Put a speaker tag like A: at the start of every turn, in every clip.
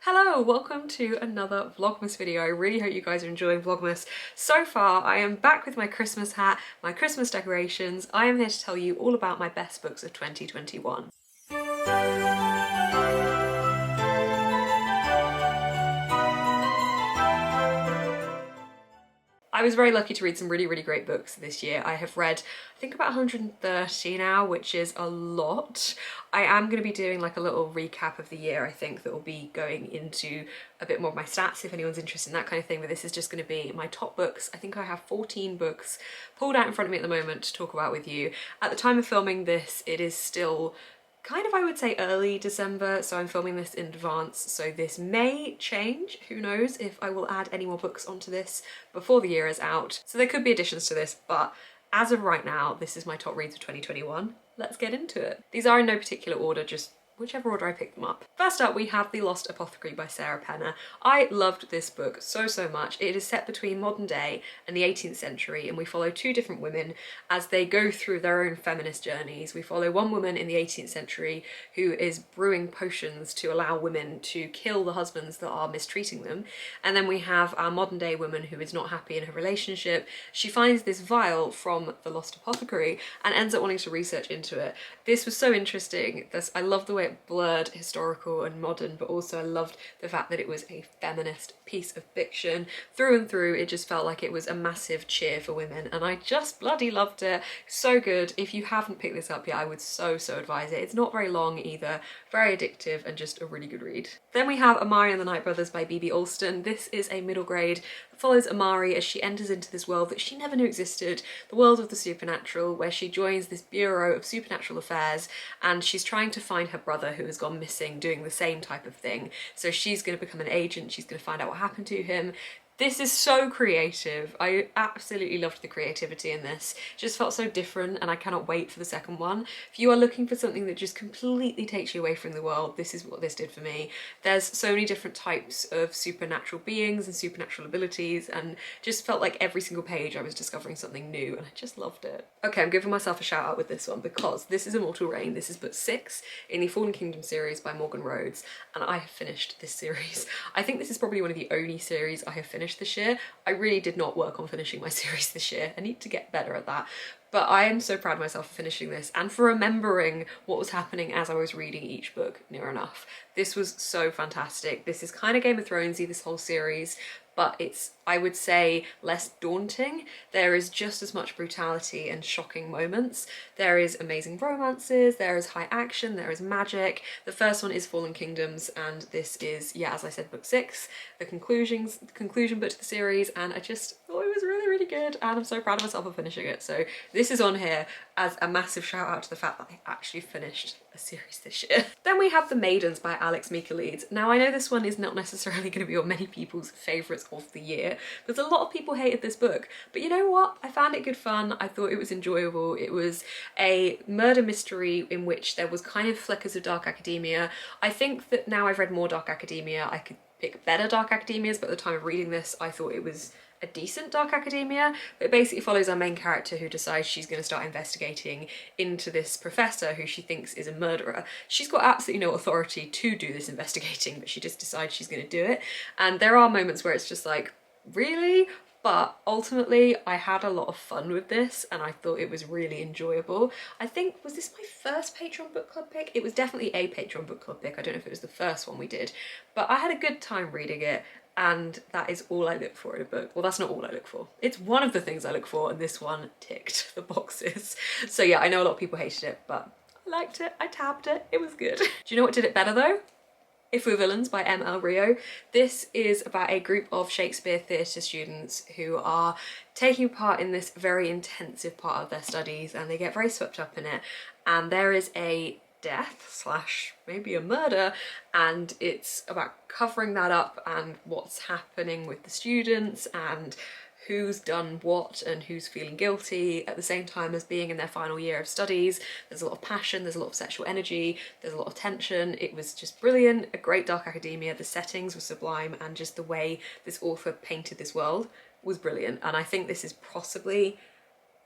A: Hello, welcome to another Vlogmas video. I really hope you guys are enjoying Vlogmas. So far, I am back with my Christmas hat, my Christmas decorations. I am here to tell you all about my best books of 2021. I was very lucky to read some really great books this year. I have read, I think about 130 now, which is a lot. I am going to be doing like a little recap of the year, I think, that will be going into a bit more of my stats if anyone's interested in that kind of thing, but this is just going to be my top books. I think I have 14 books pulled out in front of me at the moment to talk about with you. At the time of filming this, it is still kind of, I would say, early December, so I'm filming this in advance, so this may change. Who knows if I will add any more books onto this before the year is out. So there could be additions to this, but as of right now, this is my top reads of 2021. Let's get into it. These are in no particular order, just whichever order I pick them up. First up, we have The Lost Apothecary by Sarah Penner. I loved this book so much. It is set between modern day and the 18th century, and we follow two different women as they go through their own feminist journeys. We follow one woman in the 18th century who is brewing potions to allow women to kill the husbands that are mistreating them. And then we have our modern day woman who is not happy in her relationship. She finds this vial from The Lost Apothecary and ends up wanting to research into it. This was so interesting. I love the way it blurred historical and modern, but also I loved the fact that it was a feminist piece of fiction. Through and through, it just felt like it was a massive cheer for women, and I just bloody loved it. So good. If you haven't picked this up yet, I would so advise it. It's not very long either, very addictive, and just a really good read. Then we have Amari and the Night Brothers by B.B. Alston. This is a middle grade that follows Amari as she enters into this world that she never knew existed, the world of the supernatural, where she joins this Bureau of Supernatural Affairs, and she's trying to find her brother who has gone missing doing the same type of thing. So she's going to become an agent, she's going to find out what happened to him. This is so creative. I absolutely loved the creativity in this. It just felt so different, and I cannot wait for the second one. If you are looking for something that just completely takes you away from the world, this is what this did for me. There's so many different types of supernatural beings and supernatural abilities, and just felt like every single page I was discovering something new, and I just loved it. Okay, I'm giving myself a shout out with this one because this is Immortal Reign. This is book 6 in the Fallen Kingdom series by Morgan Rhodes, and I have finished this series. I think this is probably one of the only series I have finished this year. I really did not work on finishing my series this year. I need to get better at that. But I am so proud of myself for finishing this and for remembering what was happening as I was reading each book near enough. This was so fantastic. This is kind of Game of Thronesy, this whole series, but it's, I would say, less daunting. There is just as much brutality and shocking moments. There is amazing romances, there is high action, there is magic. The first one is Fallen Kingdoms, and this is, yeah, as I said, book 6, the conclusion book to the series, and I just thought it was really good, and I'm so proud of myself for finishing it. So this is on here as a massive shout out to the fact that I actually finished a series this year. Then we have The Maidens by Alex Michaelides. Now I know this one is not necessarily going to be on many people's favourites of the year, because a lot of people hated this book, but you know what? I found it good fun. I thought it was enjoyable. It was a murder mystery in which there was kind of flickers of dark academia. I think that now I've read more dark academia, I could pick better dark academias, but at the time of reading this, I thought it was a decent dark academia. But it basically follows our main character who decides she's going to start investigating into this professor who she thinks is a murderer. She's got absolutely no authority to do this investigating, but she just decides she's going to do it. And there are moments where it's just like, really? But ultimately I had a lot of fun with this, and I thought it was really enjoyable. I think, was this my first Patreon book club pick? It was definitely a Patreon book club pick. I don't know if it was the first one we did, but I had a good time reading it, and that is all I look for in a book. Well, that's not all I look for. It's one of the things I look for, and this one ticked the boxes. So yeah, I know a lot of people hated it, but I liked it, I tabbed it, it was good. Do you know what did it better though? If We're Villains by M.L. Rio. This is about a group of Shakespeare theatre students who are taking part in this very intensive part of their studies, and they get very swept up in it, and there is a death slash maybe a murder, and it's about covering that up and what's happening with the students and who's done what and who's feeling guilty at the same time as being in their final year of studies. There's a lot of passion, there's a lot of sexual energy, there's a lot of tension. It was just brilliant, a great dark academia. The settings were sublime, and just the way this author painted this world was brilliant. And I think this is possibly,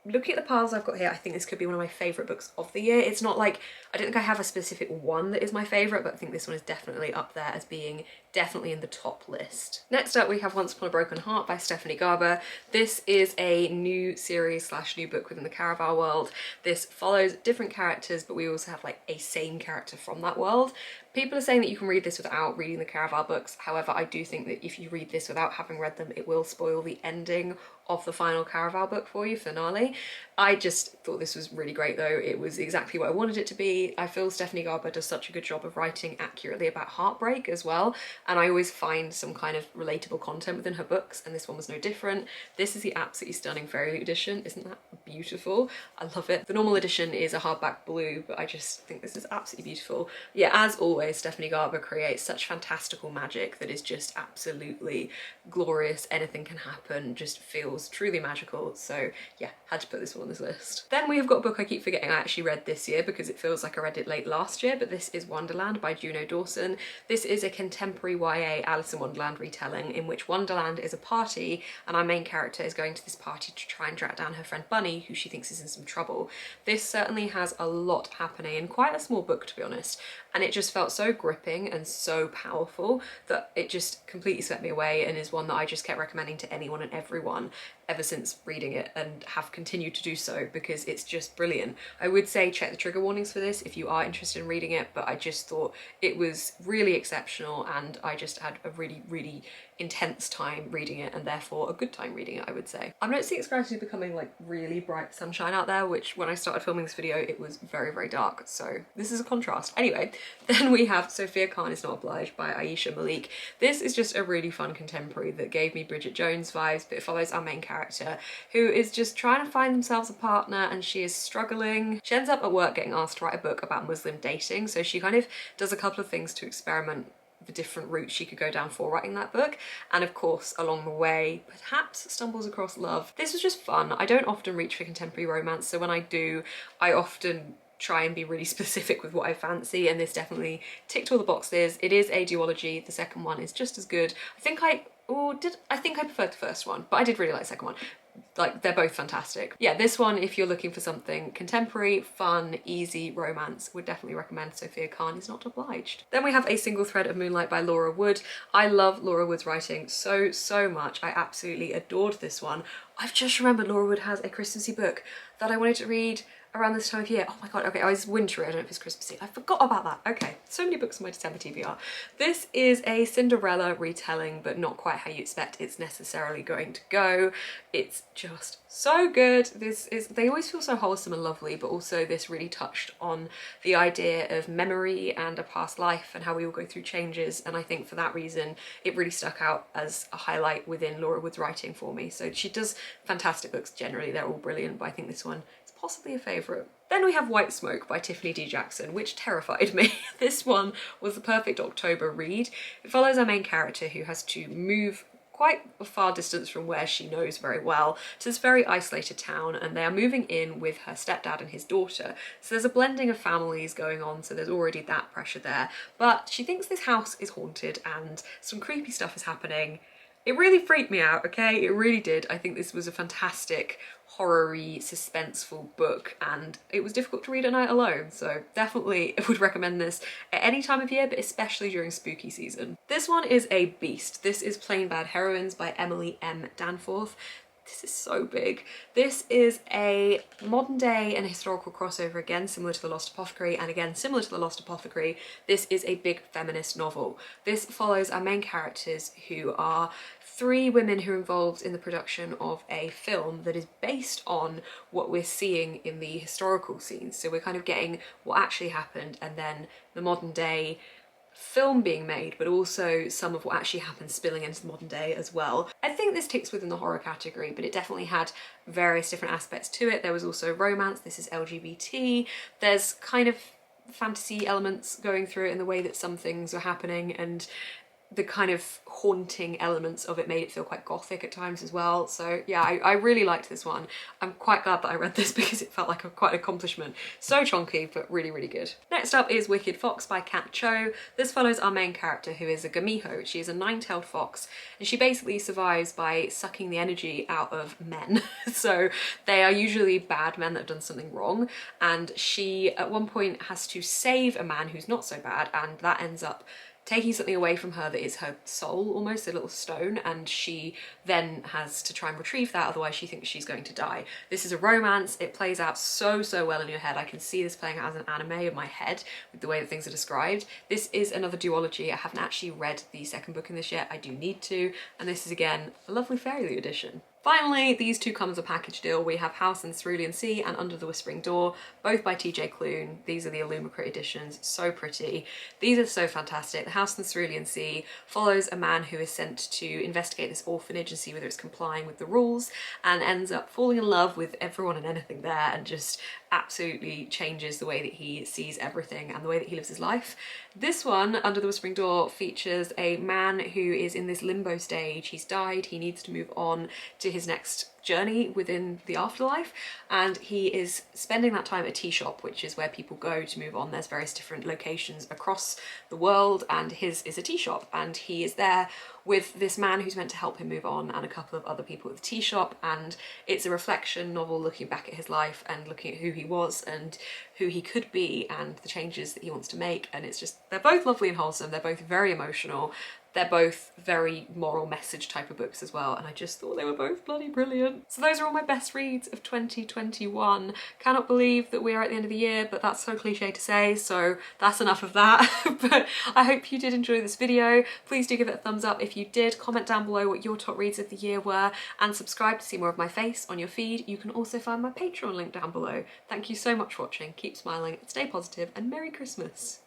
A: looking at the piles I've got here, I think this could be one of my favourite books of the year. It's not like, I don't think I have a specific one that is my favourite, but I think this one is definitely up there as being definitely in the top list. Next up we have Once Upon a Broken Heart by Stephanie Garber. This is a new series slash new book within the Caraval world. This follows different characters, but we also have like a same character from that world. People are saying that you can read this without reading the Caraval books. However, I do think that if you read this without having read them, it will spoil the ending of the final Caraval book for you, finale. I just thought this was really great though. It was exactly what I wanted it to be. I feel Stephanie Garber does such a good job of writing accurately about heartbreak as well, and I always find some kind of relatable content within her books, and this one was no different. This is the absolutely stunning Fairy edition. Isn't that beautiful? I love it. The normal edition is a hardback blue, but I just think this is absolutely beautiful. Yeah, as always, Stephanie Garber creates such fantastical magic that is just absolutely glorious. Anything can happen, just feels truly magical. So yeah, had to put this one on this list. Then we have got a book I keep forgetting I actually read this year because it feels like I read it late last year, but this is Wonderland by Juno Dawson. This is a contemporary YA Alice in Wonderland retelling in which Wonderland is a party and our main character is going to this party to try and track down her friend Bunny, who she thinks is in some trouble. This certainly has a lot happening in quite a small book, to be honest, and it just felt so gripping and so powerful that it just completely swept me away, and is one that I just kept recommending to anyone and everyone ever since reading it, and have continued to do so because it's just brilliant. I would say check the trigger warnings for this if you are interested in reading it, but I just thought it was really exceptional and I just had a really intense time reading it, and therefore a good time reading it, I would say. I'm noticing it's gradually becoming like really bright sunshine out there, which when I started filming this video it was very dark, so this is a contrast. Anyway, then we have Sophia Khan Is Not Obliged by Aisha Malik. This is just a really fun contemporary that gave me Bridget Jones vibes, but it follows our main character who is just trying to find themselves a partner, and she is struggling. She ends up at work getting asked to write a book about Muslim dating, so she kind of does a couple of things to experiment the different routes she could go down for writing that book, and of course along the way perhaps stumbles across love. This was just fun. I don't often reach for contemporary romance, so when I do, I often try and be really specific with what I fancy, and this definitely ticked all the boxes. It is a duology. The second one is just as good. I think I preferred the first one, but I did really like the second one. Like, they're both fantastic. Yeah, this one, if you're looking for something contemporary, fun, easy romance, would definitely recommend Sophia Khan Is Not Obliged. Then we have A Single Thread of Moonlight by Laura Wood. I love Laura Wood's writing so much. I absolutely adored this one. I've just remembered Laura Wood has a Christmassy book that I wanted to read around this time of year. Oh my god, okay, it's wintry, I don't know if it's Christmassy. I forgot about that. Okay, so many books on my December TBR. This is a Cinderella retelling, but not quite how you expect it's necessarily going to go. It's just so good. They always feel so wholesome and lovely, but also this really touched on the idea of memory and a past life and how we all go through changes, and I think for that reason it really stuck out as a highlight within Laura Wood's writing for me. So she does fantastic books generally, they're all brilliant, but I think this one is possibly a favourite. Then we have White Smoke by Tiffany D. Jackson, which terrified me. This one was the perfect October read. It follows our main character who has to move quite a far distance from where she knows very well to this very isolated town, and they are moving in with her stepdad and his daughter. So there's a blending of families going on, so there's already that pressure there. But she thinks this house is haunted and some creepy stuff is happening. It really freaked me out, okay? It really did. I think this was a fantastic, horror-y, suspenseful book, and it was difficult to read at night alone, so definitely I would recommend this at any time of year, but especially during spooky season. This one is a beast. This is Plain Bad Heroines by Emily M. Danforth. This is so big. This is a modern day and historical crossover, again similar to The Lost Apothecary, and again similar to The Lost Apothecary, this is a big feminist novel. This follows our main characters who are three women who are involved in the production of a film that is based on what we're seeing in the historical scenes. So we're kind of getting what actually happened and then the modern day film being made, but also some of what actually happened spilling into the modern day as well. I think this ticks within the horror category, but it definitely had various different aspects to it. There was also romance, this is LGBT, there's kind of fantasy elements going through it in the way that some things are happening, and the kind of haunting elements of it made it feel quite gothic at times as well. So yeah, I really liked this one. I'm quite glad that I read this because it felt like quite an accomplishment. So chonky, but really good. Next up is Wicked Fox by Kat Cho. This follows our main character who is a Gamiho. She is a nine-tailed fox, and she basically survives by sucking the energy out of men. So they are usually bad men that have done something wrong, and she at one point has to save a man who's not so bad, and that ends up taking something away from her that is her soul, almost a little stone, and she then has to try and retrieve that, otherwise she thinks she's going to die. This is a romance. It plays out so well in your head. I can see this playing out as an anime in my head with the way that things are described. This is another duology. I haven't actually read the second book in this yet. I do need to, and this is again a lovely fairy edition. Finally, these two come as a package deal. We have House and Cerulean Sea and Under the Whispering Door, both by TJ Klune. These are the Illumicrate editions, so pretty. These are so fantastic. The House and Cerulean Sea follows a man who is sent to investigate this orphanage and see whether it's complying with the rules, and ends up falling in love with everyone and anything there, and just absolutely changes the way that he sees everything and the way that he lives his life. This one, Under the Whispering Door, features a man who is in this limbo stage. He's died, he needs to move on to his next journey within the afterlife, and he is spending that time at a tea shop, which is where people go to move on. There's various different locations across the world, and his is a tea shop, and he is there with this man who's meant to help him move on and a couple of other people at the tea shop, and it's a reflection novel looking back at his life and looking at who he was and who he could be and the changes that he wants to make. And it's just, they're both lovely and wholesome, they're both very emotional, they're both very moral message type of books as well, and I just thought they were both bloody brilliant. So those are all my best reads of 2021. Cannot believe that we are at the end of the year, but that's so cliche to say, so that's enough of that. But I hope you did enjoy this video. Please do give it a thumbs up if you did. Comment down below what your top reads of the year were, and subscribe to see more of my face on your feed. You can also find my Patreon link down below. Thank you so much for watching. Keep smiling, stay positive, and Merry Christmas.